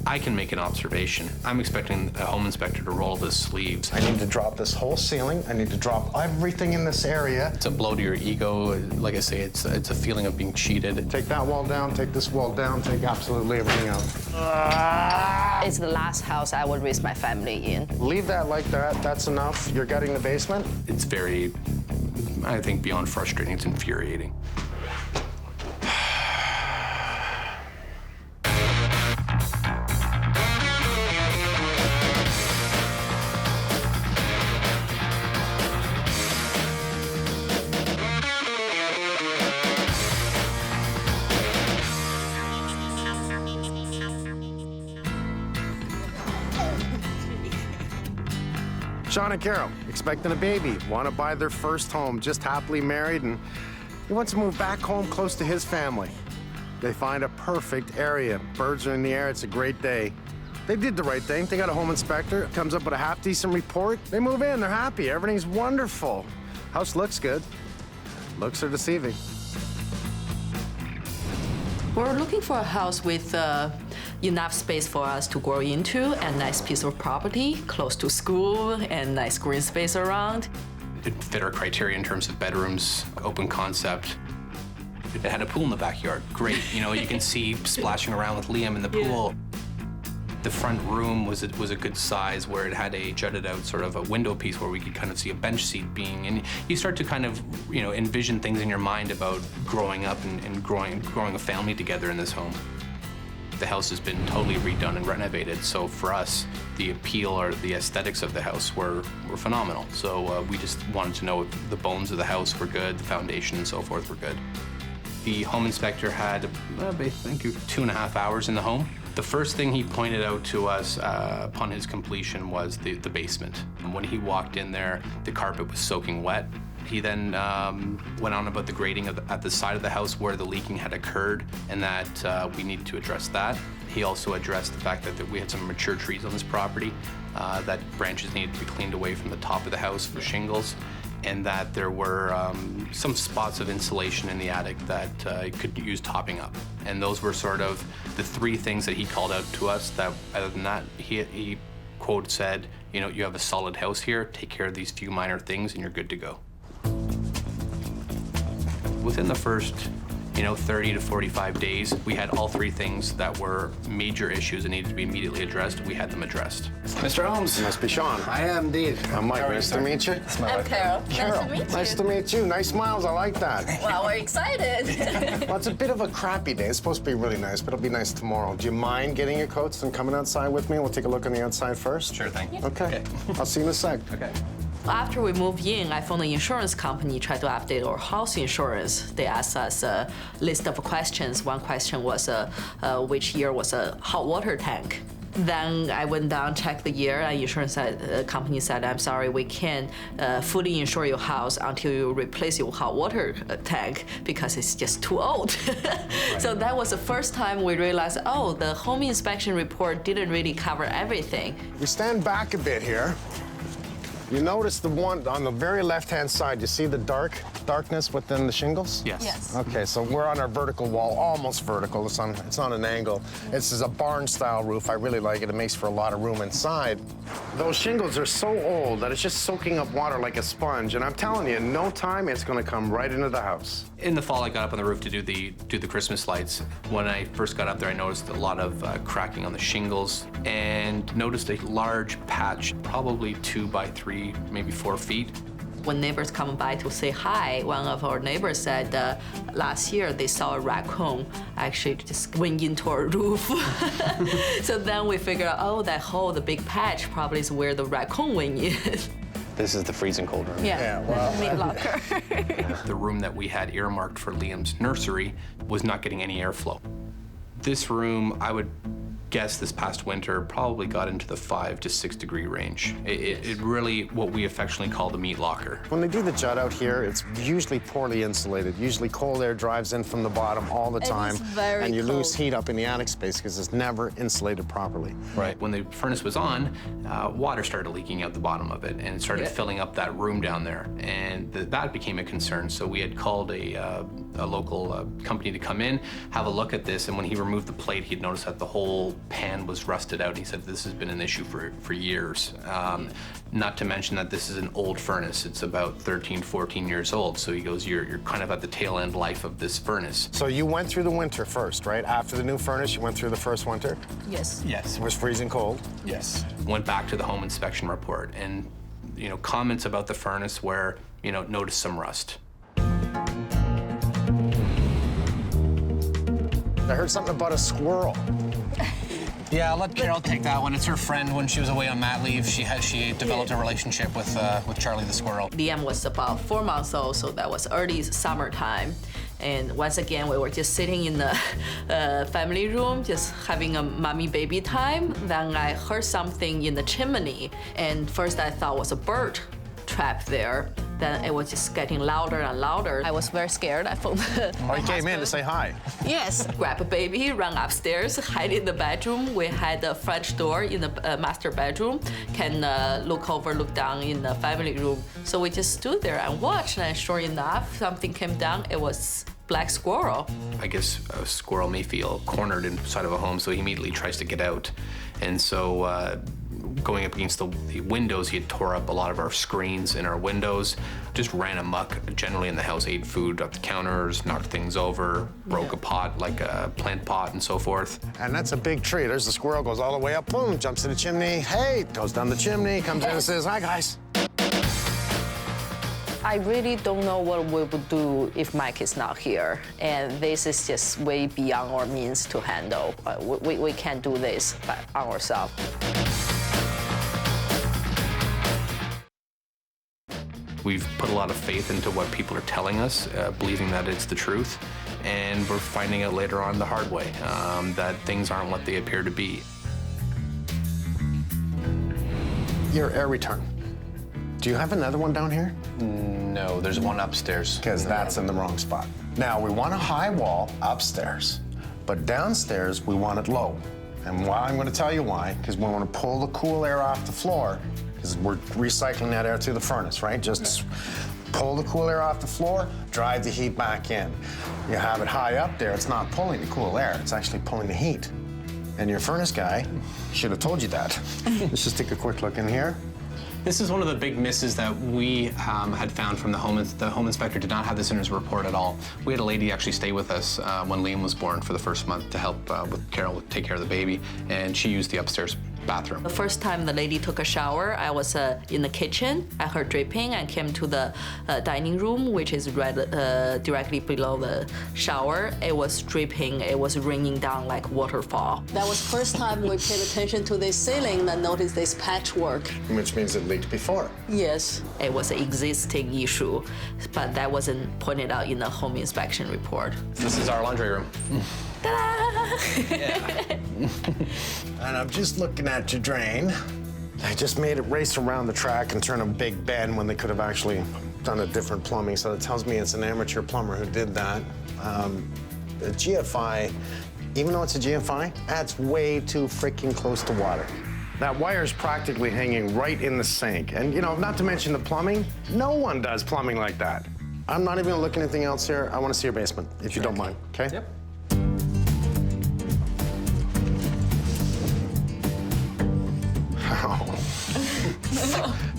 I can make an observation. I'm expecting a home inspector to roll up his sleeves. I need to drop this whole ceiling. I need to drop everything in this area. It's a blow to your ego. Like I say, it's a feeling of being cheated. Take that wall down, take this wall down, take absolutely everything out. It's the last house I would raise my family in. Leave that like that. That's enough. You're gutting the basement. It's very, I think, beyond frustrating. It's infuriating. Sean and Carol, expecting a baby, want to buy their first home, just happily married, and he wants to move back home close to his family. They find a perfect area. Birds are in the air, it's a great day. They did the right thing. They got a home inspector, comes up with a half-decent report. They move in, they're happy, everything's wonderful. House looks good. Looks are deceiving. We're looking for a house with enough space for us to grow into, a nice piece of property, close to school, and nice green space around. It fit our criteria in terms of bedrooms, open concept. It had a pool in the backyard. Great, you know, you can see splashing around with Liam in the pool. The front room was a good size where it had a jutted out sort of a window piece where we could kind of see a bench seat being, and you start to kind of, you know, envision things in your mind about growing up and growing a family together in this home. The house has been totally redone and renovated, so for us, the appeal or the aesthetics of the house were phenomenal. So we just wanted to know if the bones of the house were good, the foundation and so forth were good. The home inspector had, I think, 2.5 hours in the home. The first thing he pointed out to us upon his completion was the basement. And when he walked in there, the carpet was soaking wet. He then went on about the grading at the side of the house where the leaking had occurred and that we needed to address that. He also addressed the fact that we had some mature trees on this property, that branches needed to be cleaned away from the top of the house for shingles, and that there were some spots of insulation in the attic that could use topping up. And those were sort of the three things that he called out to us. That other than that, he quote said, you know, you have a solid house here, take care of these few minor things and you're good to go. Within the first, 30 to 45 days, we had all three things that were major issues that needed to be immediately addressed. We had them addressed. Mr. Holmes. Must be Sean. I am indeed. I'm Mike. Nice to meet you. I'm Carol. Nice to meet you. Nice to meet you. Nice smiles. I like that. Well, we're excited. Well, it's a bit of a crappy day. It's supposed to be really nice, but it'll be nice tomorrow. Do you mind getting your coats and coming outside with me? We'll take a look on the outside first. Sure thing. Okay. I'll see you in a sec. Okay. After we moved in, I found the insurance company tried to update our house insurance. They asked us a list of questions. One question was which year was a hot water tank. Then I went down, checked the year, and insurance company said, I'm sorry, we can't fully insure your house until you replace your hot water tank because it's just too old. Right. So that was the first time we realized, oh, the home inspection report didn't really cover everything. We stand back a bit here. You notice the one on the very left-hand side, you see the darkness within the shingles? Yes. Yes. Okay, so we're on our vertical wall, almost vertical. It's on an angle. This is a barn-style roof. I really like it. It makes for a lot of room inside. Those shingles are so old that it's just soaking up water like a sponge. And I'm telling you, in no time, it's going to come right into the house. In the fall, I got up on the roof to do the Christmas lights. When I first got up there, I noticed a lot of cracking on the shingles and noticed a large patch, probably 2 by 3, maybe 4 feet. When neighbors come by to say hi, one of our neighbors said last year they saw a raccoon actually just went into our roof. So then we figured out, oh, that hole, the big patch, probably is where the raccoon went in. This is the freezing cold room. Yeah, well, meat locker. The room that we had earmarked for Liam's nursery was not getting any airflow. This room, I would guess this past winter, probably got into the 5 to 6 degree range. It really, what we affectionately call the meat locker. When they do the jut out here, it's usually poorly insulated. Usually cold air drives in from the bottom all the time. It is very and you cold. lose heat up in the attic space because it's never insulated properly. Right. When the furnace was on, water started leaking out the bottom of it, and it started filling up that room down there. And that became a concern. So we had called a local company to come in, have a look at this, and when he removed the plate, he'd noticed that the whole pan was rusted out. He said this has been an issue for years. Not to mention that this is an old furnace. It's about 13, 14 years old. So he goes, you're kind of at the tail end life of this furnace. So you went through the winter first, right? After the new furnace, you went through the first winter? Yes. Yes. It was freezing cold? Yes. Went back to the home inspection report and, comments about the furnace where, noticed some rust. I heard something about a squirrel. Yeah, I'll let Carol take that one. It's her friend. When she was away on mat leave, she developed a relationship with Charlie the squirrel. Liam was about 4 months old, so that was early summertime. And once again, we were just sitting in the family room, just having a mommy-baby time. Then I heard something in the chimney, and first I thought it was a bird trapped there. Then it was just getting louder and louder. I was very scared. I phoned Oh, he came in to say hi. Yes. Grab a baby, run upstairs, hide in the bedroom. We had a French door in the master bedroom, can look down in the family room. So we just stood there and watched, and sure enough, something came down. It was black squirrel. I guess a squirrel may feel cornered inside of a home, so he immediately tries to get out. And so going up against the windows, he had tore up a lot of our screens in our windows, just ran amok generally in the house, ate food off the counters, knocked things over, broke a pot, like a plant pot and so forth. And that's a big tree. There's the squirrel, goes all the way up, boom, jumps to the chimney. Hey, goes down the chimney, comes in and says, hi, guys. I really don't know what we would do if Mike is not here. And this is just way beyond our means to handle. We can't do this by ourselves. We've put a lot of faith into what people are telling us, believing that it's the truth. And we're finding out later on the hard way that things aren't what they appear to be. Your air return. Do you have another one down here? No, there's one upstairs. Because that's in the wrong spot. Now, we want a high wall upstairs, but downstairs, we want it low. And why, I'm going to tell you why, because we want to pull the cool air off the floor, because we're recycling that air through the furnace, right? Just pull the cool air off the floor, drive the heat back in. You have it high up there, it's not pulling the cool air, it's actually pulling the heat. And your furnace guy should have told you that. Let's just take a quick look in here. This is one of the big misses that we had found from the home inspector. Did not have this in his report at all. We had a lady actually stay with us when Liam was born for the first month to help with Carol take care of the baby, and she used the upstairs bathroom. The first time the lady took a shower, I was in the kitchen. I heard dripping and came to the dining room, which is right directly below the shower. It was dripping. It was raining down like waterfall. That was first time we paid attention to this ceiling and noticed this patchwork. Which means it leaked before. Yes. It was an existing issue, but that wasn't pointed out in the home inspection report. This is our laundry room. And I'm just looking at your drain. I just made it race around the track and turn a big bend when they could have actually done a different plumbing. So it tells me it's an amateur plumber who did that. The GFI, even though it's a GFI, that's way too freaking close to water. That wire's practically hanging right in the sink. And, not to mention the plumbing, no one does plumbing like that. I'm not even gonna look at anything else here. I wanna see your basement, if you don't mind, okay? Yep.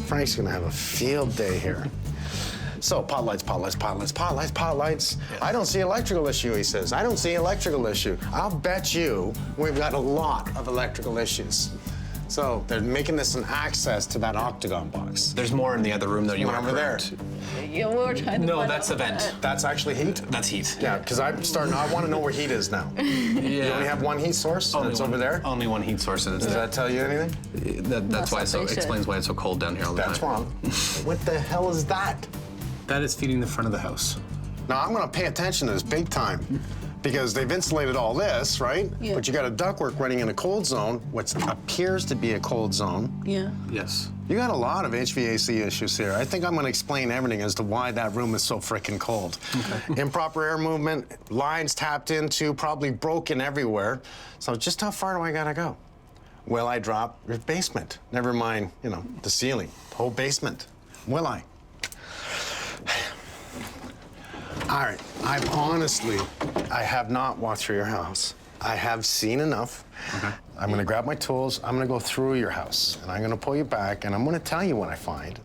Frank's gonna have a field day here. So, pot lights. I don't see electrical issue, he says. I don't see electrical issue. I'll bet you we've got a lot of electrical issues. So, they're making this an access to that octagon box. There's more in the other room, though. You One are over there. correct. Yeah, we were trying to No, find that's out a vent. That's actually heat? That's heat. Yeah, because I want to know where heat is now. Yeah. You only have one heat source, and it's over there? Only one heat source. And it's Does there. that tell you anything? That's why it explains why it's so cold down here all the That's time. wrong. What the hell is that? That is feeding the front of the house. Now, I'm gonna pay attention to this big time because they've insulated all this, right? Yeah. But you got a ductwork running in a cold zone, what appears to be a cold zone. Yeah. Yes. You got a lot of HVAC issues here. I think I'm gonna explain everything as to why that room is so frickin' cold. Okay. Improper air movement, lines tapped into, probably broken everywhere. So just how far do I gotta go? Will I drop your basement? Never mind, the ceiling, the whole basement. Will I? All right, I have not walked through your house. I have seen enough. Okay. I'm gonna grab my tools, I'm gonna go through your house, and I'm gonna pull you back, and I'm gonna tell you what I find.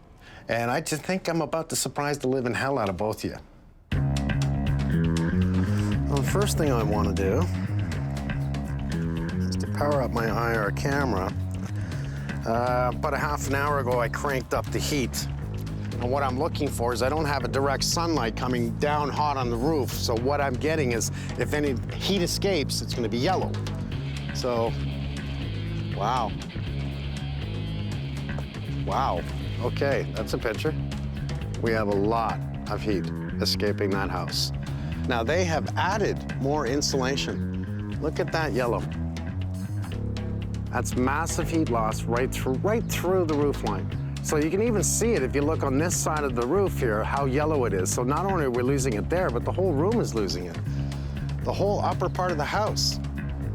And I just think I'm about to surprise the living hell out of both of you. Well, the first thing I wanna do is to power up my IR camera. About a half an hour ago, I cranked up the heat. And what I'm looking for is I don't have a direct sunlight coming down hot on the roof. So what I'm getting is if any heat escapes, it's gonna be yellow. So, wow. Wow, okay, that's a picture. We have a lot of heat escaping that house. Now they have added more insulation. Look at that yellow. That's massive heat loss right through the roof line. So you can even see it if you look on this side of the roof here, how yellow it is. So not only are we losing it there, but the whole room is losing it. The whole upper part of the house.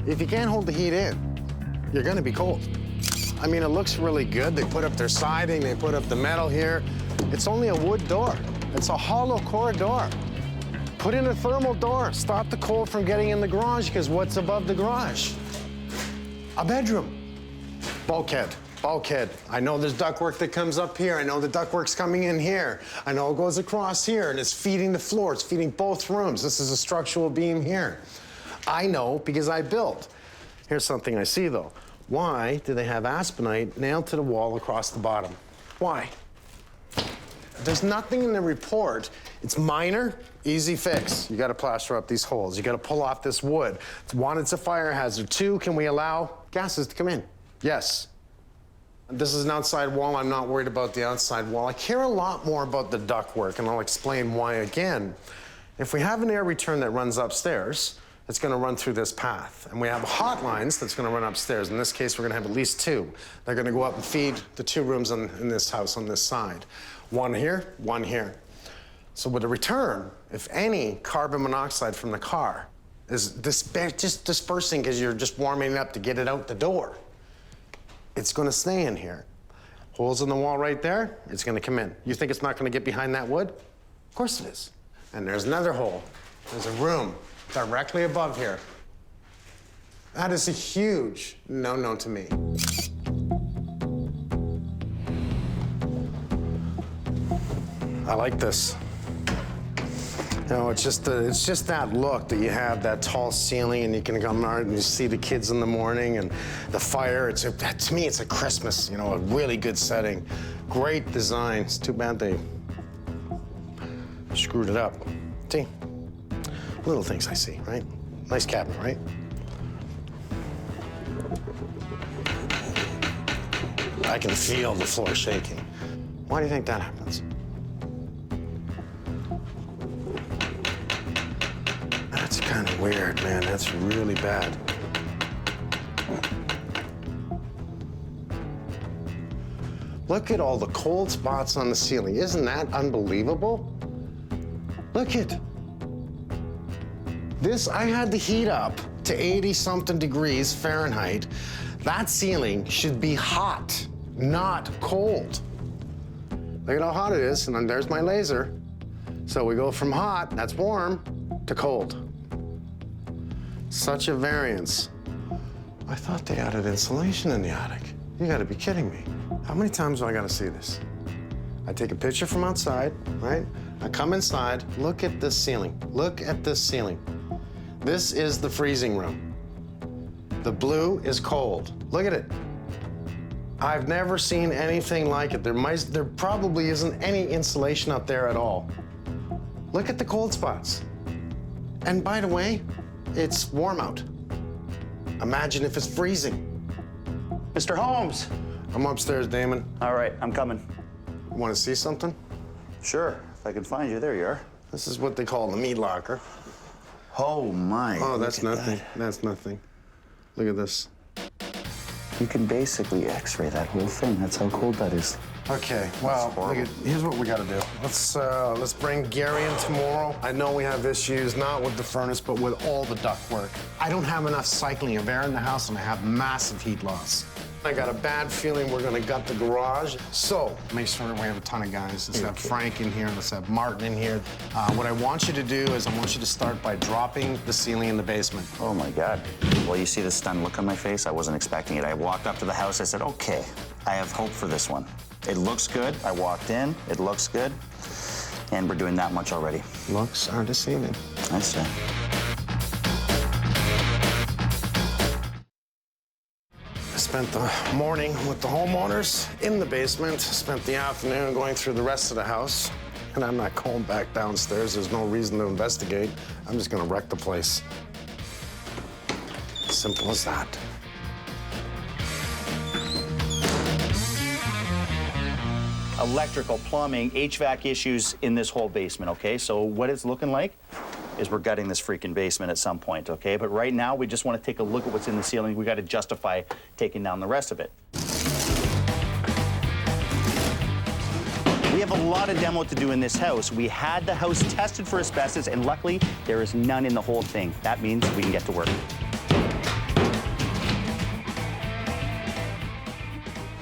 If you can't hold the heat in, you're gonna be cold. I mean, it looks really good. They put up their siding, they put up the metal here. It's only a wood door. It's a hollow core door. Put in a thermal door. Stop the cold from getting in the garage, because what's above the garage? A bedroom. Bulkhead. Bulkhead. I know there's ductwork that comes up here. I know the ductwork's coming in here. I know it goes across here and it's feeding the floor. It's feeding both rooms. This is a structural beam here. I know because I built. Here's something I see though. Why do they have aspenite nailed to the wall across the bottom? Why? There's nothing in the report. It's minor, easy fix. You gotta plaster up these holes. You gotta pull off this wood. One, it's a fire hazard. Two, can we allow gases to come in? Yes. This is an outside wall. I'm not worried about the outside wall. I care a lot more about the ductwork, and I'll explain why again. If we have an air return that runs upstairs, it's gonna run through this path. And we have hot lines that's gonna run upstairs. In this case, we're gonna have at least two. They're gonna go up and feed the two rooms in this house on this side. One here, one here. So with a return, if any carbon monoxide from the car is just dispersing because you're just warming it up to get it out the door, it's gonna stay in here. Holes in the wall right there, it's gonna come in. You think it's not gonna get behind that wood? Of course it is. And there's another hole. There's a room directly above here. That is a huge no-no to me. I like this. You know, it's just that look that you have, that tall ceiling, and you can come out and you see the kids in the morning and the fire. To me, it's a Christmas, you know, a really good setting. Great design. It's too bad they screwed it up. See? Little things I see, right? Nice cabinet, right? I can feel the floor shaking. Why do you think that happens? That's kind of weird, man. That's really bad. Look at all the cold spots on the ceiling. Isn't that unbelievable? Look at this. I had the heat up to 80-something degrees Fahrenheit. That ceiling should be hot, not cold. Look at how hot it is, and then there's my laser. So we go from hot, that's warm, to cold. Such a variance. I thought they added insulation in the attic. You gotta be kidding me. How many times do I gotta see this? I take a picture from outside, right? I come inside, look at this ceiling. Look at this ceiling. This is the freezing room. The blue is cold. Look at it. I've never seen anything like it. There probably isn't any insulation up there at all. Look at the cold spots. And by the way, it's warm out. Imagine if it's freezing. Mr. Holmes. I'm upstairs, Damon. All right, I'm coming. You want to see something? Sure, if I can find you. There you are. This is what they call the meat locker. Oh, my. Oh, that's look at nothing. that. That's nothing. Look at this. You can basically x-ray that whole thing. That's how cold that is. Okay, well, here's what we gotta do. Let's bring Gary in tomorrow. I know we have issues, not with the furnace, but with all the ductwork. I don't have enough cycling of air in the house, and I have massive heat loss. I got a bad feeling we're gonna gut the garage. So, make sure we have a ton of guys. Let's have Frank in here, let's have Martin in here. What I want you to do is I want you to start by dropping the ceiling in the basement. Oh, my God. Well, you see the stunned look on my face? I wasn't expecting it. I walked up to the house, I said, okay, I have hope for this one. It looks good. I walked in, it looks good, and we're doing that much already. Looks are deceiving. I see. I spent the morning with the homeowners in the basement, spent the afternoon going through the rest of the house, and I'm not going back downstairs. There's no reason to investigate. I'm just gonna wreck the place. Simple as that. Electrical, plumbing, HVAC issues in this whole basement, okay? So what it's looking like is we're gutting this freaking basement at some point, okay? But right now, we just want to take a look at what's in the ceiling. We got to justify taking down the rest of it. We have a lot of demo to do in this house. We had the house tested for asbestos, and luckily, there is none in the whole thing. That means we can get to work.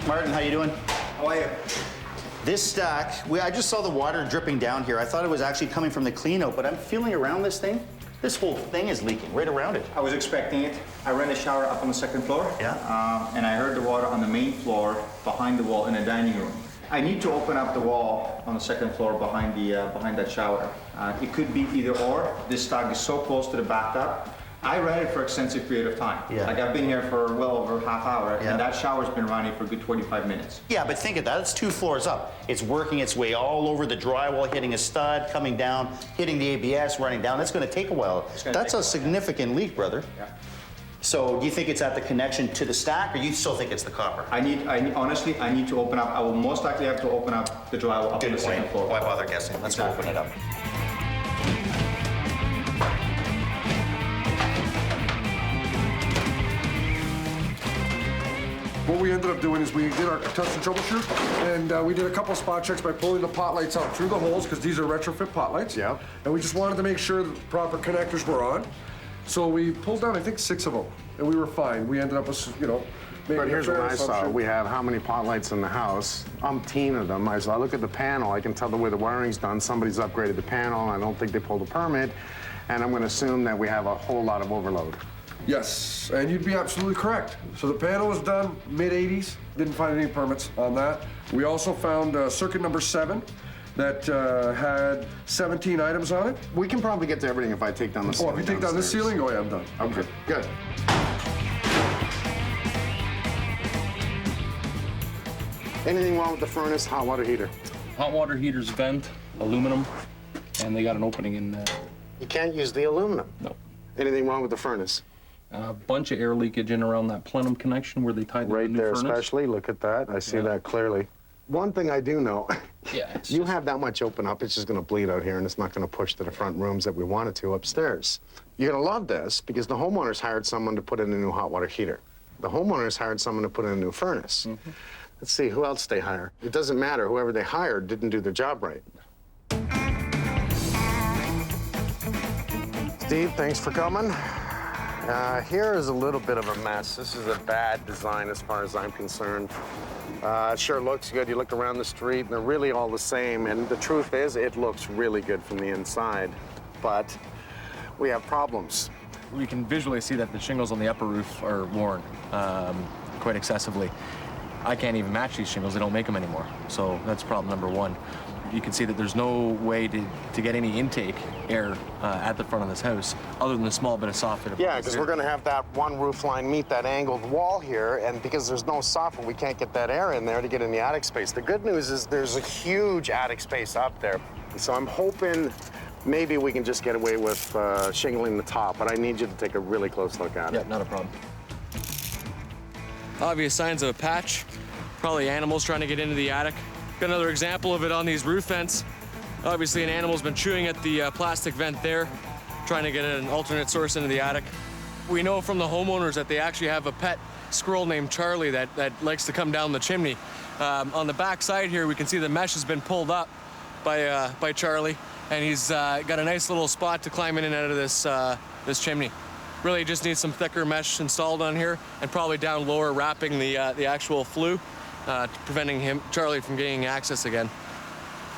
Martin, how you doing? How are you? This stack, I just saw the water dripping down here. I thought it was actually coming from the clean out, but I'm feeling around this thing. This whole thing is leaking right around it. I was expecting it. I ran the shower up on the second floor. Yeah. And I heard the water on the main floor behind the wall in the dining room. I need to open up the wall on the second floor behind that shower. It could be either or. This stack is so close to the bathtub. I ran it for an extensive period of time. Yeah. Like I've been here for well over half hour, Yeah. and that shower's been running for a good 25 minutes. Yeah, but think of that. It's 2 floors up. It's working its way all over the drywall, hitting a stud, coming down, hitting the ABS, running down. It's going to take a while. That's a significant leak, brother. Yeah. So do you think it's at the connection to the stack, or you still think it's the copper? Honestly, I need to open up. I will most likely have to open up the drywall up on the second floor. Why bother guessing? Let's go open it up. What we ended up doing is we did our test and troubleshoot, and we did a couple spot checks by pulling the pot lights out through the holes, because these are retrofit pot lights. Yeah. And we just wanted to make sure that the proper connectors were on. So we pulled down, I think, 6 of them, and we were fine. We ended up with, you know, making But here's a what fair I saw. assumption. We have how many pot lights in the house? Umpteen of them. As I look at the panel, I can tell the way the wiring's done. Somebody's upgraded the panel. I don't think they pulled a permit. And I'm going to assume that we have a whole lot of overload. Yes, and you'd be absolutely correct. So the panel was done mid-'80s. Didn't find any permits on that. We also found circuit number 7 that had 17 items on it. We can probably get to everything if I take down the Oh, ceiling. if you take down this downstairs. ceiling, oh yeah, I'm done. Okay, good. Anything wrong with the furnace, hot water heater? Hot water heater's vent, aluminum, and they got an opening in there. You can't use the aluminum. No. Anything wrong with the furnace? A bunch of air leakage in around that plenum connection where they tied the Right new there furnace. especially, look at that. I see Yeah. that clearly. One thing I do know, Yeah, it's you just- have that much open up, it's just gonna bleed out here and it's not gonna push to the front rooms that we want it to upstairs. You're gonna love this because the homeowners hired someone to put in a new hot water heater. The homeowners hired someone to put in a new furnace. Let's see, who else they hire? It doesn't matter, whoever they hired didn't do their job right. Steve, thanks for coming. Here is a little bit of a mess. This is a bad design as far as I'm concerned. It sure looks good. You look around the street and they're really all the same. And the truth is, it looks really good from the inside. But we have problems. We can visually see that the shingles on the upper roof are worn quite excessively. I can't even match these shingles. They don't make them anymore. So that's problem number 1. You can see that there's no way to get any intake air at the front of this house other than a small bit of soffit. Yeah, because we're going to have that one roof line meet that angled wall here, and because there's no soffit, we can't get that air in there to get in the attic space. The good news is there's a huge attic space up there, so I'm hoping maybe we can just get away with shingling the top, but I need you to take a really close look at it. Yeah, not a problem. Obvious signs of a patch. Probably animals trying to get into the attic. Got another example of it on these roof vents. Obviously, an animal's been chewing at the plastic vent there, trying to get an alternate source into the attic. We know from the homeowners that they actually have a pet squirrel named Charlie that likes to come down the chimney. On the back side here, we can see the mesh has been pulled up by Charlie, and he's got a nice little spot to climb in and out of this chimney. Really just needs some thicker mesh installed on here and probably down lower wrapping the actual flue, preventing Charlie from gaining access again.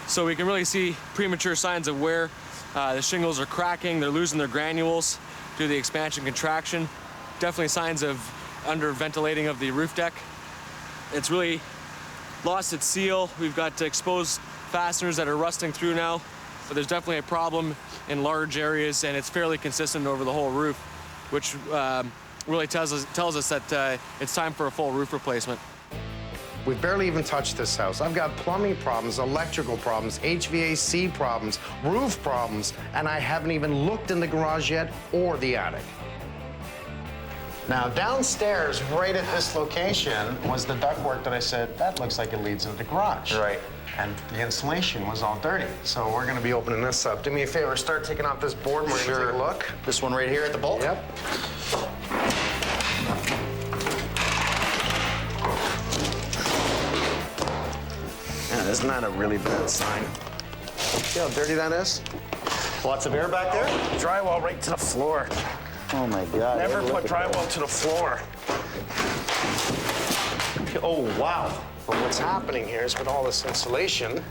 So we can really see premature signs of wear. The shingles are cracking, they're losing their granules due to the expansion contraction. Definitely signs of under-ventilating of the roof deck. It's really lost its seal. We've got exposed fasteners that are rusting through now, but there's definitely a problem in large areas, and it's fairly consistent over the whole roof, which really tells us that it's time for a full roof replacement. We've barely even touched this house. I've got plumbing problems, electrical problems, HVAC problems, roof problems, and I haven't even looked in the garage yet or the attic. Now, downstairs, right at this location, was the ductwork that I said, that looks like it leads into the garage. Right. And the insulation was all dirty. So we're gonna be opening this up. Do me a favor, start taking off this board and we're gonna take a look. This one right here at the bolt? Yep. Man, isn't that a really bad sign? See how dirty that is? Lots of air back there? Drywall right to the floor. Oh my God. Never put drywall to the floor. Oh, wow. But what's happening here is with all this insulation,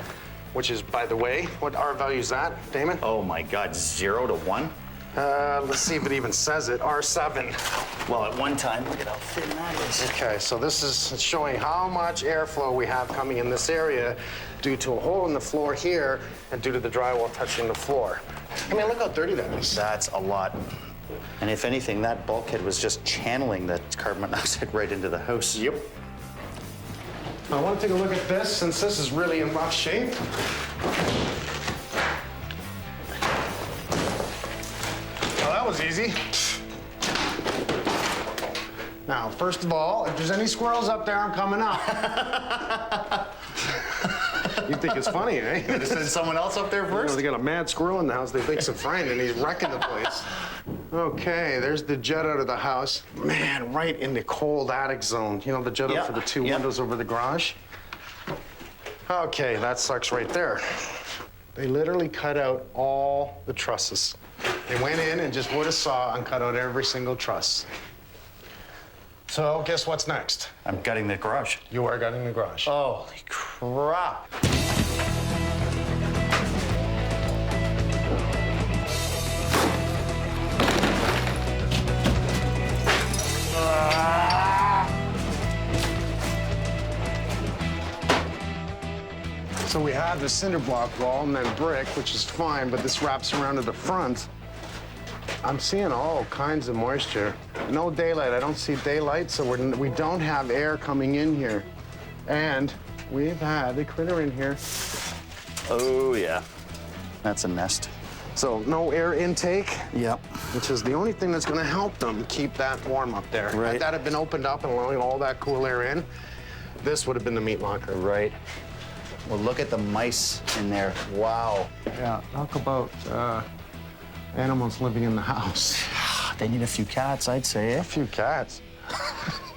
which is, by the way, what R value is that, Damon? Oh my God, 0 to 1? Let's see if it even says it, R7. Well, at one time, look at how thin that is. Okay, so this is showing how much airflow we have coming in this area due to a hole in the floor here and due to the drywall touching the floor. I mean, look how dirty that is. That's a lot. And if anything, that bulkhead was just channeling that carbon monoxide right into the house. Yep. I want to take a look at this since this is really in rough shape. Well, that was easy. Now, first of all, if there's any squirrels up there, I'm coming out. You think it's funny, eh? Could have sent someone else up there first? They got a mad squirrel in the house. They think it's a friend, and he's wrecking the place. Okay, there's the jet out of the house. Man, right in the cold attic zone. You know, the jet out for the two windows over the garage? Okay, that sucks right there. They literally cut out all the trusses. They went in and just with a saw and cut out every single truss. So, guess what's next? I'm gutting the garage. You are gutting the garage. Holy crap. So we have the cinder block wall and then brick, which is fine, but this wraps around to the front. I'm seeing all kinds of moisture. No daylight. I don't see daylight, so we don't have air coming in here. And we've had a critter in here. Oh, yeah. That's a nest. So no air intake. Yep. Which is the only thing that's going to help them keep that warm up there. Right. If that had been opened up and allowing all that cool air in, this would have been the meat locker. Right. Well, look at the mice in there. Wow. Yeah, talk about animals living in the house. They need a few cats, I'd say. A few cats.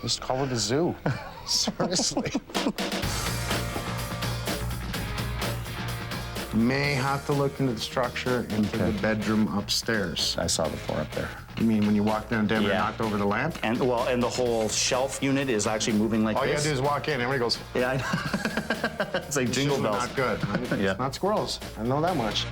Just call it a zoo. Seriously. May have to look into the structure into the bedroom upstairs. I saw the floor up there. You mean when you walked down Denver and knocked over the lamp? And and the whole shelf unit is actually moving like all this. All you gotta do is walk in, everybody goes, yeah, I know. It's like jingle bells. Not good. Right? Yeah. It's not squirrels. I know that much.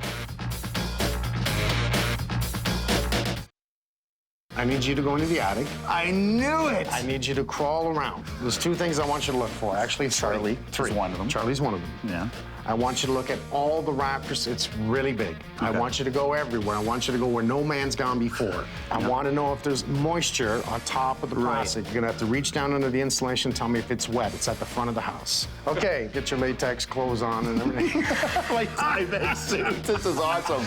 I need you to go into the attic. I knew it! I need you to crawl around. There's two things I want you to look for. Actually, Charlie is one of them. Charlie's one of them. Yeah. I want you to look at all the rafters. It's really big. Okay. I want you to go everywhere. I want you to go where no man's gone before. I want to know if there's moisture on top of the plastic. You're gonna have to reach down under the insulation, tell me if it's wet. It's at the front of the house. Okay, get your latex clothes on and everything. My tie-back suit. This is awesome.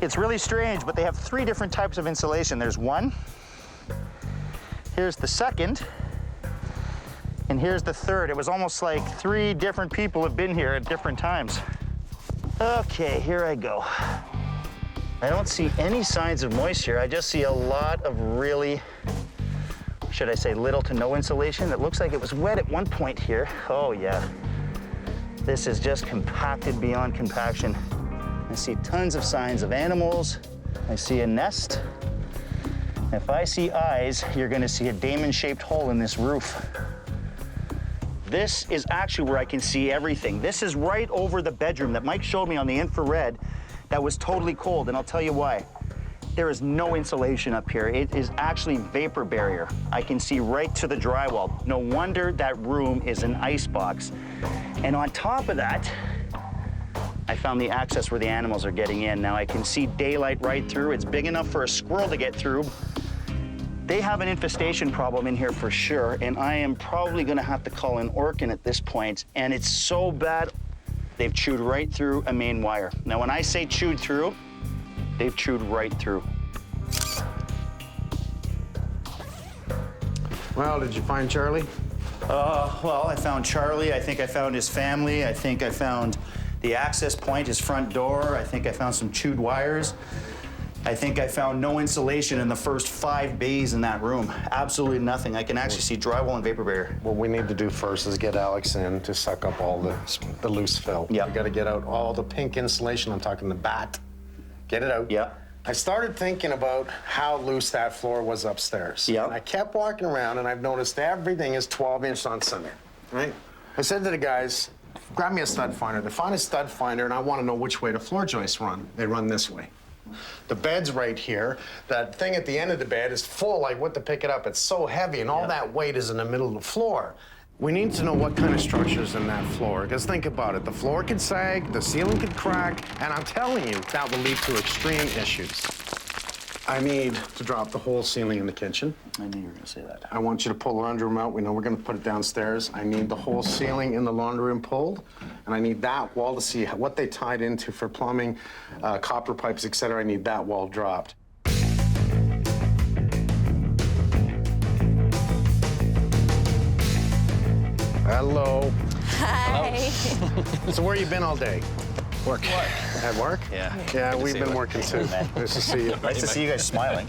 It's really strange, but they have 3 different types of insulation. There's one, here's the second, and here's the third. It was almost like 3 different people have been here at different times. Okay, here I go. I don't see any signs of moisture. I just see a lot of really should I say little to no insulation. It looks like it was wet at one point here. Oh yeah. This is just compacted beyond compaction. I see tons of signs of animals. I see a nest. If I see eyes, you're gonna see a diamond-shaped hole in this roof. This is actually where I can see everything. This is right over the bedroom that Mike showed me on the infrared that was totally cold, and I'll tell you why. There is no insulation up here. It is actually vapor barrier. I can see right to the drywall. No wonder that room is an icebox. And on top of that, I found the access where the animals are getting in. Now I can see daylight right through. It's big enough for a squirrel to get through. They have an infestation problem in here for sure, and I am probably gonna have to call an Orkin at this point, and it's so bad, they've chewed right through a main wire. Now when I say chewed through, they've chewed right through. Well, did you find Charlie? Well, I found Charlie. I think I found his family. I think I found the access point, his front door. I think I found some chewed wires. I think I found no insulation in the first 5 bays in that room. Absolutely nothing. I can actually see drywall and vapor barrier. What we need to do first is get Alex in to suck up all the loose fill. Yeah. We gotta get out all the pink insulation. I'm talking the bat. Get it out. Yeah. I started thinking about how loose that floor was upstairs. Yeah. And I kept walking around and I've noticed everything is 12-inch on center, right? I said to the guys, grab me a stud finder. They find a stud finder and I want to know which way the floor joists run. They run this way. The bed's right here. That thing at the end of the bed is full. I went to pick it up. It's so heavy and all that weight is in the middle of the floor. We need to know what kind of structure's in that floor, because think about it. The floor could sag, the ceiling could crack, and I'm telling you, that will lead to extreme issues. I need to drop the whole ceiling in the kitchen. I knew you were gonna say that. I want you to pull the laundry room out. We know we're gonna put it downstairs. I need the whole ceiling in the laundry room pulled, and I need that wall to see what they tied into for plumbing, copper pipes, et cetera. I need that wall dropped. Hello. Hi. So where you been all day? Work. At work? Yeah. Yeah, we've been working too. Nice to see you. Nice to see you guys smiling.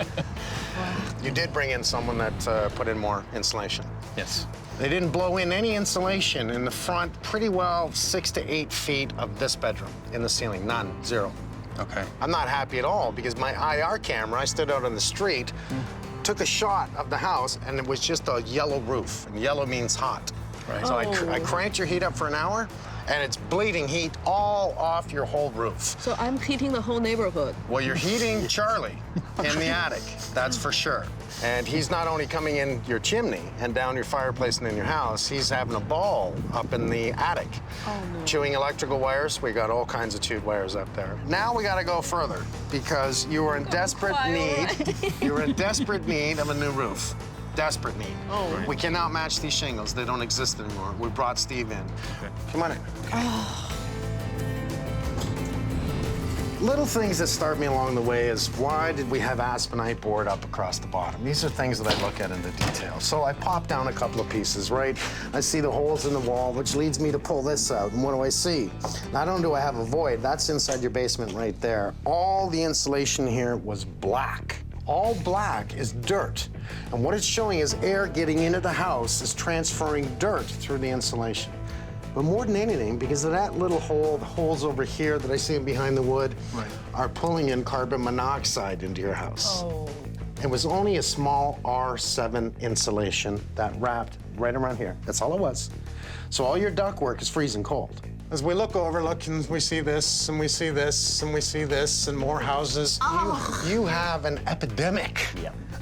You did bring in someone that put in more insulation. Yes. They didn't blow in any insulation in the front, pretty well 6 to 8 feet of this bedroom in the ceiling. None, zero. Okay. I'm not happy at all because my IR camera, I stood out on the street, took a shot of the house and it was just a yellow roof. And yellow means hot. Right. So I cranked your heat up for an hour and it's bleeding heat all off your whole roof. So I'm heating the whole neighborhood. Well, you're heating Charlie in the attic, that's for sure. And he's not only coming in your chimney and down your fireplace and in your house, he's having a ball up in the attic. Oh, no. Chewing electrical wires. We got all kinds of chewed wires up there. Now we gotta go further because you were in desperate need. You were in desperate need of a new roof. Desperate need. Oh. Right. We cannot match these shingles. They don't exist anymore. We brought Steve in. Okay. Come on in. Oh. Little things that start me along the way is why did we have aspenite board up across the bottom? These are things that I look at in the detail. So I pop down a couple of pieces, right? I see the holes in the wall, which leads me to pull this out. And what do I see? Not only do I have a void, that's inside your basement right there. All the insulation here was black. All black is dirt. And what it's showing is air getting into the house is transferring dirt through the insulation. But more than anything, because of that little hole, the holes over here that I see behind the wood, are pulling in carbon monoxide into your house. Oh. It was only a small R7 insulation that wrapped right around here. That's all it was. So all your ductwork is freezing cold. As we look over, and we see this, and we see this, and we see this, and more houses. Oh. You have an epidemic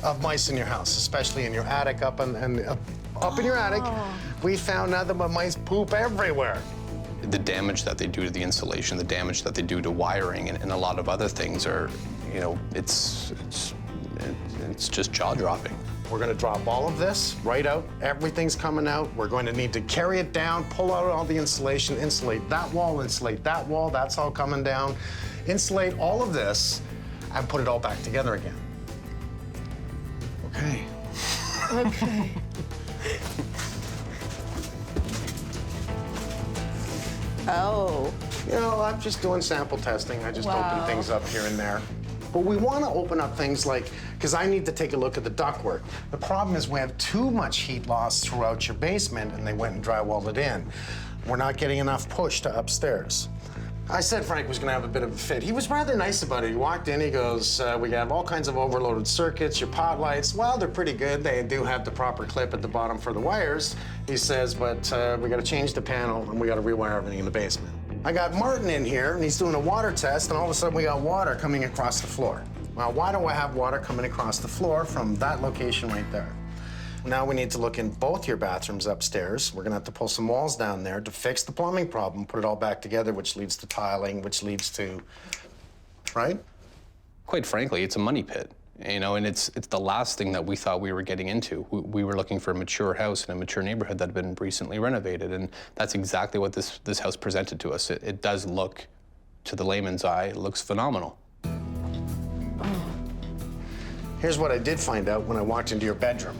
of mice in your house, especially in your attic, up in your attic. We found nothing but mice poop everywhere. The damage that they do to the insulation, the damage that they do to wiring, and a lot of other things are, you know, it's just jaw-dropping. We're gonna drop all of this right out. Everything's coming out. We're going to need to carry it down, pull out all the insulation, insulate that wall, insulate that wall. That's all coming down. Insulate all of this and put it all back together again. Okay. Okay. Oh. You know, I'm just doing sample testing. I just open things up here and there. But we want to open up things like, because I need to take a look at the ductwork. The problem is we have too much heat loss throughout your basement, and they went and drywalled it in. We're not getting enough push to upstairs. I said Frank was going to have a bit of a fit. He was rather nice about it. He walked in, he goes, we have all kinds of overloaded circuits, your pot lights, well, they're pretty good. They do have the proper clip at the bottom for the wires. He says, but we got to change the panel and we got to rewire everything in the basement. I got Martin in here and he's doing a water test and all of a sudden we got water coming across the floor. Now, why do I have water coming across the floor from that location right there? Now we need to look in both your bathrooms upstairs. We're gonna have to pull some walls down there to fix the plumbing problem, put it all back together, which leads to tiling, which leads to, right? Quite frankly, it's a money pit, you know, and it's the last thing that we thought we were getting into. We were looking for a mature house in a mature neighborhood that had been recently renovated, and that's exactly what this house presented to us. It does look, to the layman's eye, it looks phenomenal. Here's what I did find out when I walked into your bedroom.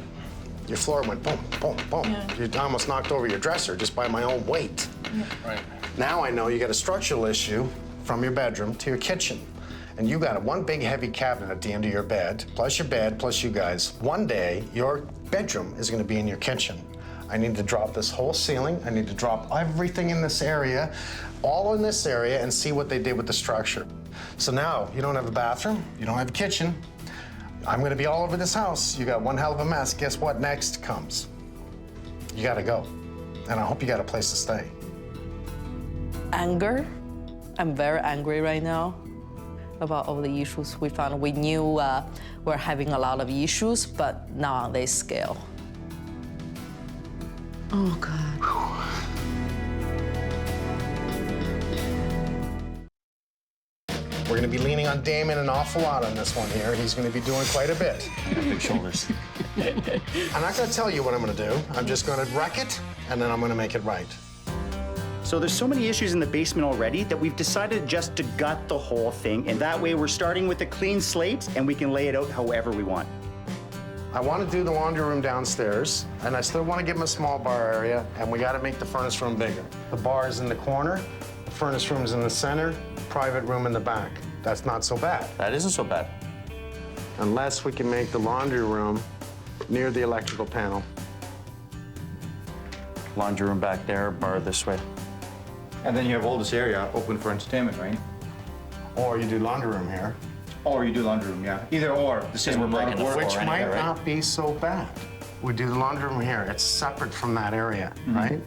Your floor went boom, boom, boom. Yeah. You almost knocked over your dresser just by my own weight. Yeah. Right. Now I know you got a structural issue from your bedroom to your kitchen. And you got one big heavy cabinet at the end of your bed, plus your bed, plus you guys. One day, your bedroom is gonna be in your kitchen. I need to drop this whole ceiling. I need to drop everything in this area, all in this area, and see what they did with the structure. So now, you don't have a bathroom, you don't have a kitchen. I'm gonna be all over this house. You got one hell of a mess. Guess what next comes? You gotta go. And I hope you got a place to stay. Anger. I'm very angry right now about all the issues we found. We knew we're having a lot of issues, but not on this scale. Oh, God. We're gonna be leaning on Damon an awful lot on this one here. He's gonna be doing quite a bit. Big shoulders. I'm not gonna tell you what I'm gonna do. I'm just gonna wreck it, and then I'm gonna make it right. So there's so many issues in the basement already that we've decided just to gut the whole thing, and that way we're starting with a clean slate and we can lay it out however we want. I want to do the laundry room downstairs, and I still want to give him a small bar area, and we got to make the furnace room bigger. The bar is in the corner, the furnace room is in the center, private room in the back. That's not so bad. That isn't so bad. Unless we can make the laundry room near the electrical panel. Laundry room back there, bar this way. And then you have all this area open for entertainment, right? Or you do laundry room here. Or you do laundry room, yeah. Either or. The same amount of work. Which might not be so bad. We do the laundry room here. It's separate from that area, right?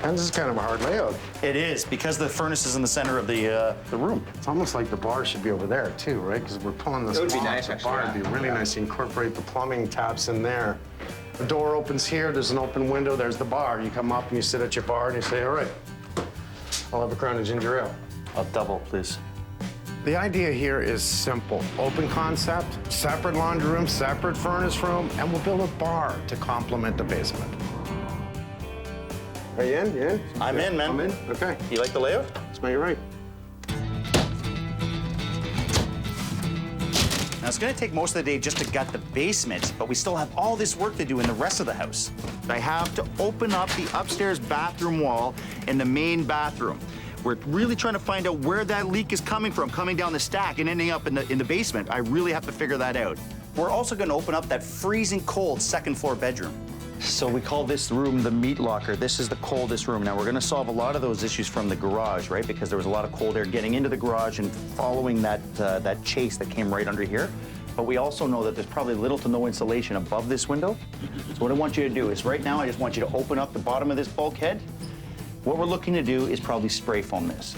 And this is kind of a hard layout. It is, because the furnace is in the center of the room. It's almost like the bar should be over there too, right? Because we're pulling this It would be off. nice, The actually, bar yeah. would be really nice to incorporate the plumbing taps in there. The door opens here, there's an open window, there's the bar. You come up and you sit at your bar and you say, all right, I'll have a crown of ginger ale. I'll double, please. The idea here is simple. Open concept, separate laundry room, separate furnace room, and we'll build a bar to complement the basement. Are you in? You in? I'm in, man. I'm in? Okay. You like the layout? Let's make it right. Now, it's gonna take most of the day just to gut the basement, but we still have all this work to do in the rest of the house. I have to open up the upstairs bathroom wall in the main bathroom. We're really trying to find out where that leak is coming from, coming down the stack and ending up in the basement. I really have to figure that out. We're also gonna open up that freezing cold second floor bedroom. So we call this room the meat locker. This is the coldest room. Now, we're gonna solve a lot of those issues from the garage, right? Because there was a lot of cold air getting into the garage and following that chase that came right under here. But we also know that there's probably little to no insulation above this window. So what I want you to do is right now, I just want you to open up the bottom of this bulkhead. What we're looking to do is probably spray foam this.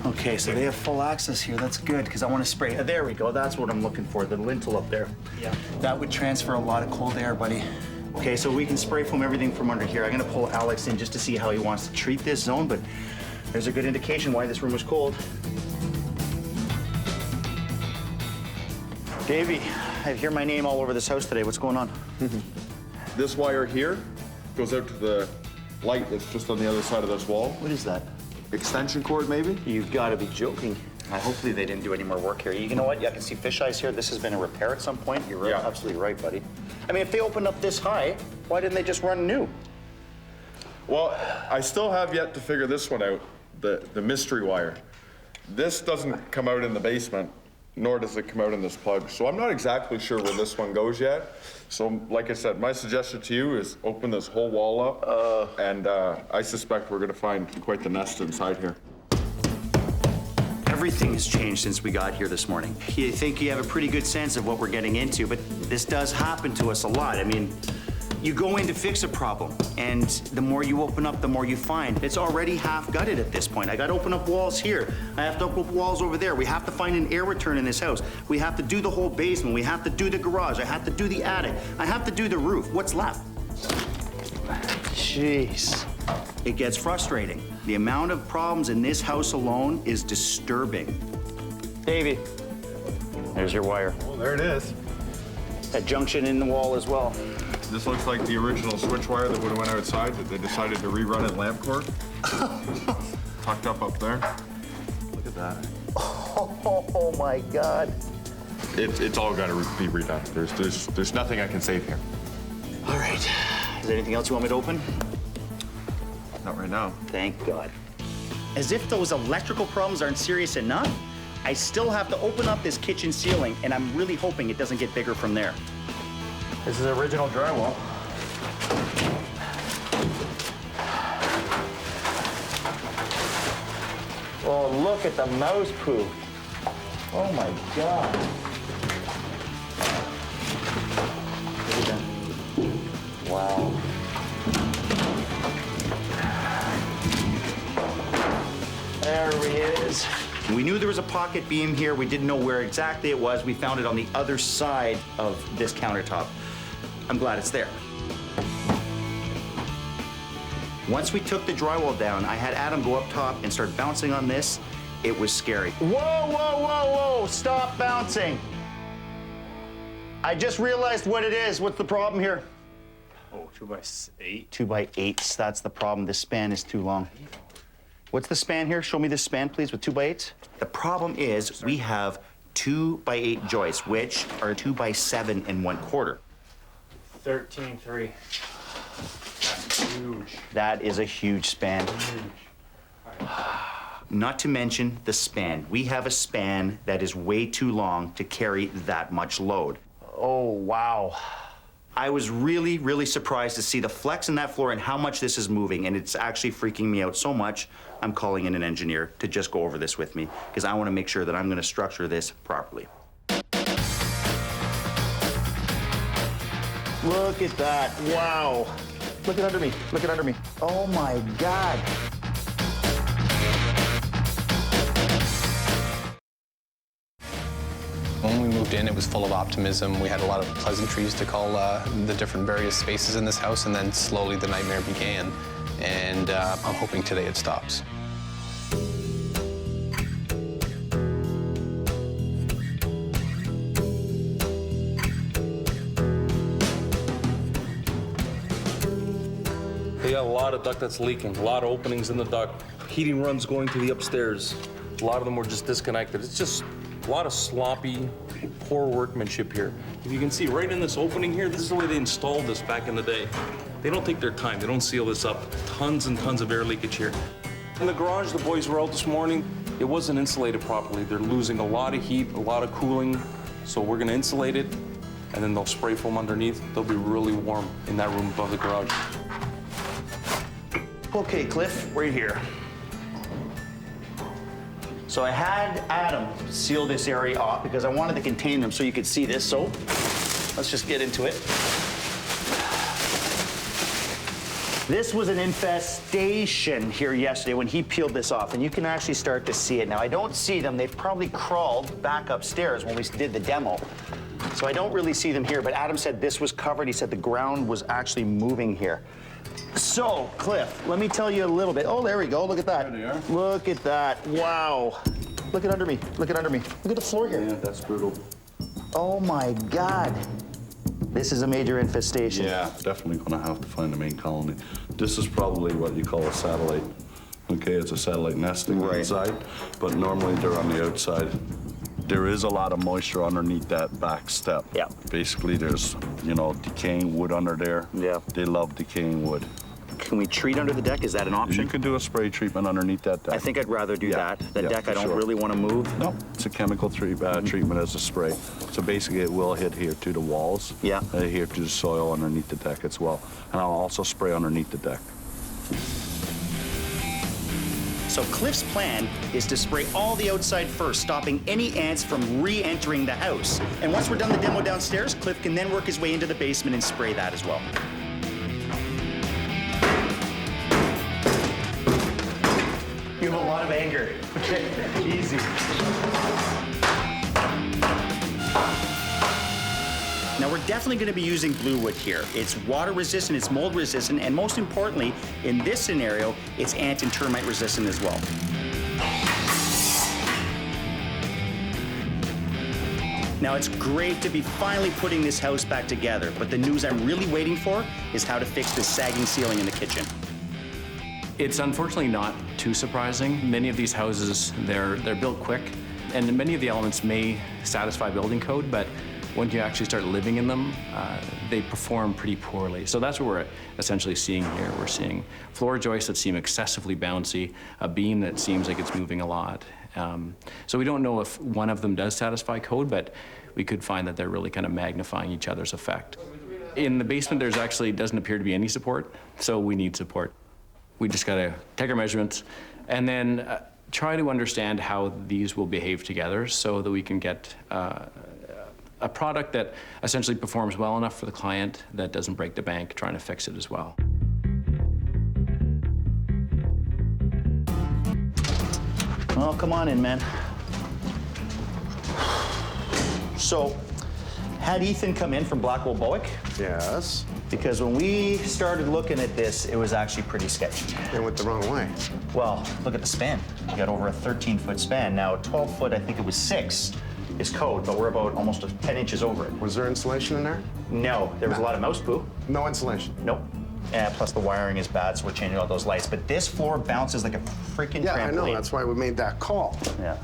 Okay, so they have full access here. That's good, because I want to spray. There we go. That's what I'm looking for, the lintel up there. Yeah. That would transfer a lot of cold air, buddy. Okay, so we can spray foam everything from under here. I'm going to pull Alex in just to see how he wants to treat this zone, but there's a good indication why this room was cold. Davey, I hear my name all over this house today. What's going on? This wire here goes out to the light that's just on the other side of this wall. What is that? Extension cord, maybe? You've got to be joking. Hopefully they didn't do any more work here. You know what? I can see fish eyes here. This has been a repair at some point. You're absolutely right, buddy. I mean, if they opened up this high, why didn't they just run new? Well, I still have yet to figure this one out, the mystery wire. This doesn't come out in the basement, nor does it come out in this plug. So I'm not exactly sure where this one goes yet. So like I said, my suggestion to you is open this whole wall up, and I suspect we're gonna find quite the nest inside here. Everything has changed since we got here this morning. You think you have a pretty good sense of what we're getting into, but this does happen to us a lot. I mean, you go in to fix a problem, and the more you open up, the more you find. It's already half gutted at this point. I gotta open up walls here. I have to open up walls over there. We have to find an air return in this house. We have to do the whole basement. We have to do the garage. I have to do the attic. I have to do the roof. What's left? Jeez. It gets frustrating. The amount of problems in this house alone is disturbing. Davey, there's your wire. Oh, there it is. That junction in the wall as well. This looks like the original switch wire that would have went outside that they decided to rerun at lamp cord. Tucked up there. Look at that. Oh my God. It's all got to be redone. There's nothing I can save here. All right. Is there anything else you want me to open? Not right now. Thank God. As if those electrical problems aren't serious enough, I still have to open up this kitchen ceiling, and I'm really hoping it doesn't get bigger from there. This is original drywall. Oh, look at the mouse poo. Oh my God. Look at that. Wow. There he is. We knew there was a pocket beam here. We didn't know where exactly it was. We found it on the other side of this countertop. I'm glad it's there. Once we took the drywall down, I had Adam go up top and start bouncing on this. It was scary. Whoa, whoa, whoa, whoa, stop bouncing. I just realized what it is. What's the problem here? Oh, 2x8. 2x8s, that's the problem. This span is too long. What's the span here? Show me this span, please, with 2x8s. The problem is we have 2x8 joists, which are 2x7 1/4. 13.3. That's huge. That is a huge span. Not to mention the span. We have a span that is way too long to carry that much load. Oh, wow. I was really, really surprised to see the flex in that floor and how much this is moving, and it's actually freaking me out so much, I'm calling in an engineer to just go over this with me, because I want to make sure that I'm going to structure this properly. Look at that. Wow. Look it under me. Look it under me. Oh, my God. When we moved in, it was full of optimism. We had a lot of pleasantries to call the different various spaces in this house, and then slowly the nightmare began. And I'm hoping today it stops. They got a lot of duct that's leaking, a lot of openings in the duct, heating runs going to the upstairs. A lot of them were just disconnected. It's just a lot of sloppy, poor workmanship here. If you can see right in this opening here, this is the way they installed this back in the day. They don't take their time. They don't seal this up. Tons and tons of air leakage here. In the garage, the boys were out this morning. It wasn't insulated properly. They're losing a lot of heat, a lot of cooling. So we're gonna insulate it, and then they'll spray foam underneath. They'll be really warm in that room above the garage. Okay, Cliff, we're here. So I had Adam seal this area off because I wanted to contain them so you could see this. So let's just get into it. This was an infestation here yesterday when he peeled this off, and you can actually start to see it. Now, I don't see them. They've probably crawled back upstairs when we did the demo. So I don't really see them here, but Adam said this was covered. He said the ground was actually moving here. So, Cliff, let me tell you a little bit. Oh, there we go. Look at that. There they are. Look at that. Wow. Look at under me. Look at under me. Look at the floor here. Yeah, that's brutal. Oh, my God. This is a major infestation. Yeah, definitely gonna have to find the main colony. This is probably what you call a satellite. Okay, it's a satellite nesting inside, but normally they're on the outside. There is a lot of moisture underneath that back step. Yeah. Basically, there's, decaying wood under there. Yeah. They love decaying wood. Can we treat under the deck? Is that an option? You can do a spray treatment underneath that deck. I think I'd rather do that. That deck I don't sure. really want to move. No, it's a chemical treatment as a spray. So basically it will adhere to the walls, adhere to the soil underneath the deck as well. And I'll also spray underneath the deck. So Cliff's plan is to spray all the outside first, stopping any ants from re-entering the house. And once we're done the demo downstairs, Cliff can then work his way into the basement and spray that as well. You have a lot of anger. Easy. Now we're definitely going to be using blue wood here. It's water resistant, it's mold resistant, and most importantly, in this scenario, it's ant and termite resistant as well. Now it's great to be finally putting this house back together, but the news I'm really waiting for is how to fix this sagging ceiling in the kitchen. It's unfortunately not too surprising. Many of these houses, they're built quick, and many of the elements may satisfy building code, but when you actually start living in them, they perform pretty poorly. So that's what we're essentially seeing here. We're seeing floor joists that seem excessively bouncy, a beam that seems like it's moving a lot. So we don't know if one of them does satisfy code, but we could find that they're really kind of magnifying each other's effect. In the basement, there's actually doesn't appear to be any support, so we need support. We just gotta take our measurements and then try to understand how these will behave together so that we can get a product that essentially performs well enough for the client that doesn't break the bank trying to fix it as well. Oh, come on in, man. So, had Ethan come in from Blackwell Bowick? Yes. Because when we started looking at this, it was actually pretty sketchy. They went the wrong way. Well, look at the span. You got over a 13-foot span. Now, 12-foot, I think it was 6, is code, but we're about almost 10 inches over it. Was there insulation in there? No, there was a lot of mouse poo. No insulation? Nope. Plus the wiring is bad, so we're changing all those lights. But this floor bounces like a freaking trampoline. Yeah, I know. That's why we made that call. Yeah.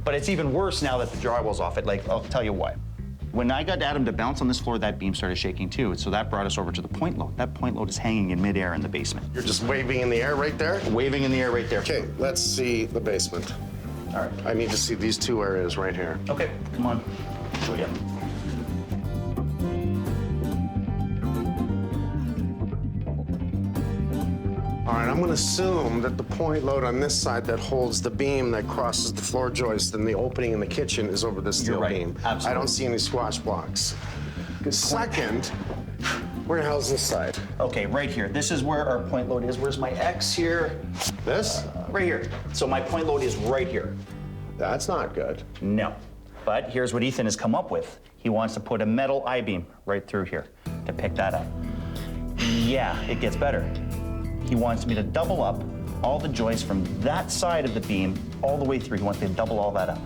But it's even worse now that the drywall's off it. Like, I'll tell you why. When I got Adam to bounce on this floor, that beam started shaking too. So that brought us over to the point load. That point load is hanging in midair in the basement. You're just waving in the air right there? Waving in the air right there. Okay, let's see the basement. All right. I need to see these two areas right here. Okay, come on. Show you. All right, I'm gonna assume that the point load on this side that holds the beam that crosses the floor joist and the opening in the kitchen is over this steel beam. Absolutely. I don't see any squash blocks. Second, where the hell's this side? Okay, right here. This is where our point load is. Where's my X here? This? Right here. So my point load is right here. That's not good. No. But here's what Ethan has come up with. He wants to put a metal I-beam right through here to pick that up. Yeah, it gets better. He wants me to double up all the joists from that side of the beam all the way through. He wants me to double all that up.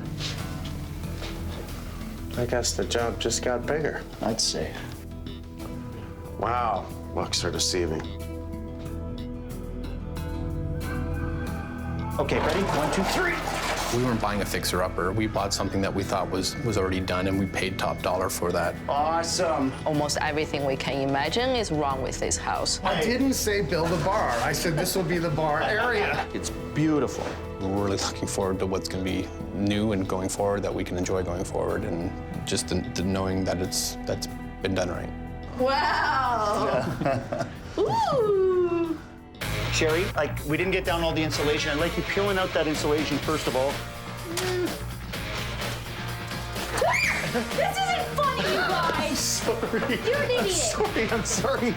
I guess the job just got bigger. I'd say. Wow, looks are deceiving. Okay, ready? 1, 2, 3. We weren't buying a fixer-upper. We bought something that we thought was already done, and we paid top dollar for that. Awesome. Almost everything we can imagine is wrong with this house. I didn't say build a bar. I said this will be the bar area. It's beautiful. We're really looking forward to what's going to be new and going forward, that we can enjoy going forward, and just the knowing that that's been done right. Wow. Ooh. Sherry, like, we didn't get down all the insulation. I'd like you peeling out that insulation first of all. This isn't funny, you guys. Sorry. You're an idiot. I'm sorry.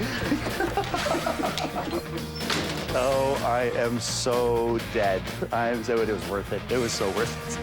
Oh, I am so dead. It was worth it. It was so worth it.